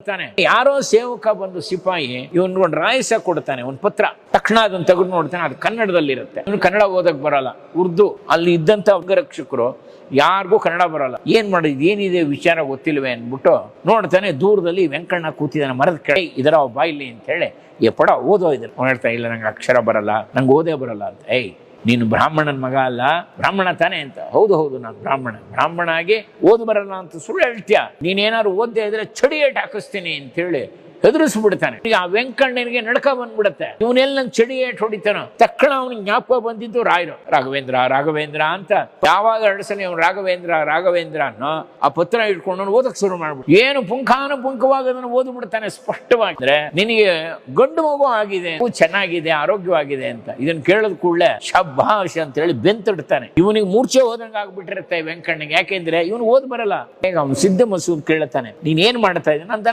ತಾನೆ. ಯಾರೋ ಸೇವಕ ಬಂದು ಸಿಪಾಯಿ ಇವನ್ಗೊಂದು ರಾಯಸ ಕೊಡ್ತಾನೆ, ಒಂದು ಪತ್ರ. ತಕ್ಷಣ ಅದನ್ನ ತೆಗೆದು ನೋಡ್ತಾನೆ, ಅದು ಕನ್ನಡದಲ್ಲಿರುತ್ತೆ. ಇವನು ಕನ್ನಡ ಓದಕ್ ಬರಲ್ಲ, ಉರ್ದು. ಅಲ್ಲಿ ಇದ್ದಂತ ಅಂಗರಕ್ಷಕರು ಯಾರಿಗೂ ಕನ್ನಡ ಬರಲ್ಲ. ಏನ್ ಮಾಡಿದ್, ಏನಿದೆ ವಿಚಾರ ಗೊತ್ತಿಲ್ವೇ ಅನ್ಬಿಟ್ಟು ನೋಡ್ತಾನೆ, ದೂರದಲ್ಲಿ ವೆಂಕಣ್ಣ ಕೂತಿದ್ದಾನೆ ಮರದ ಕೆಳಗೆ. ಇದರ ಬಾಯಿಲಿ ಅಂತ ಹೇಳಿ ಪಡ ಓದೋ ಇದ್ರು. ಅವ್ನು ಹೇಳ್ತಾ, ಇಲ್ಲ ನಂಗೆ ಅಕ್ಷರ ಬರಲ್ಲ, ನಂಗೆ ಓದೇ ಬರಲ್ಲ ಅಂತ. ನೀನು ಬ್ರಾಹ್ಮಣನ ಮಗ ಅಲ್ಲ, ಬ್ರಾಹ್ಮಣ ತಾನೆ ಅಂತ. ಹೌದು ನಾನು ಬ್ರಾಹ್ಮಣ ಆಗಿ ಓದು ಬರಲ್ಲ ಅಂತ ಸುಳ್ಳು ಹೇಳ್ತೀಯ. ನೀನೇನಾದ್ರು ಓದ್ದೇ ಇದ್ರೆ ಚಡಿ ಏಟ್ ಹಾಕಿಸ್ತೀನಿ ಅಂತ ಹೇಳಿ ಹೆದರಿಸ್ಬಿಡ್ತಾನೆ. ಈಗ ಆ ವೆಂಕಣ್ಣನಿಗೆ ನಡ್ಕ ಬಂದ್ಬಿಡುತ್ತೆ, ಇವನೆಲ್ಲ ನನ್ ಚಡಿ ಏಟ್ ಹೊಡಿತಾನ. ತಕ್ಷಣ ಅವನಿಗೆ ಜ್ಞಾಪಕ ಬಂದಿದ್ದು ರಾಯರು. ರಾಘವೇಂದ್ರ ಅಂತ ಯಾವಾಗ ಅಡಸಲಿ ಅವ್ನು ರಾಘವೇಂದ್ರ ಅನ್ನೋ ಆ ಪತ್ರ ಇಟ್ಕೊಂಡು ಓದಕ್ ಶುರು ಮಾಡ್ಬಿಟ್ಟು ಏನು ಪುಂಖಾನುಪುಂಖವಾಗಿ ಅದನ್ನು ಓದ್ಬಿಡ್ತಾನೆ ಸ್ಪಷ್ಟವಾಗಿ. ಅಂದ್ರೆ ನಿನಗೆ ಗಂಡು ಮಗು ಆಗಿದೆ, ಚೆನ್ನಾಗಿದೆ, ಆರೋಗ್ಯವಾಗಿದೆ ಅಂತ ಇದನ್ನ ಕೇಳಿದ ಕೂಡಲೇ ಶಬ್ಬಾಷ್ ಅಂತ ಹೇಳಿ ಬೆಂತಿಡ್ತಾನೆ. ಇವನಿಗೆ ಮೂರ್ಛೆ ಹೋದಂಗ ಆಗ್ಬಿಟ್ಟಿರುತ್ತೆ ವೆಂಕಣ್ಣಗೆ. ಯಾಕೆಂದ್ರೆ ಇವನು ಓದ್ ಬರಲ್ಲ. ಈಗ ಅವನು ಸಿದ್ಧ ಮಸೂದ್ ಕೇಳುತ್ತಾನೆ, ನೀನ್ ಏನ್ ಮಾಡ್ತಾ ಇದ್ದಾನೆ? ನನ್ನ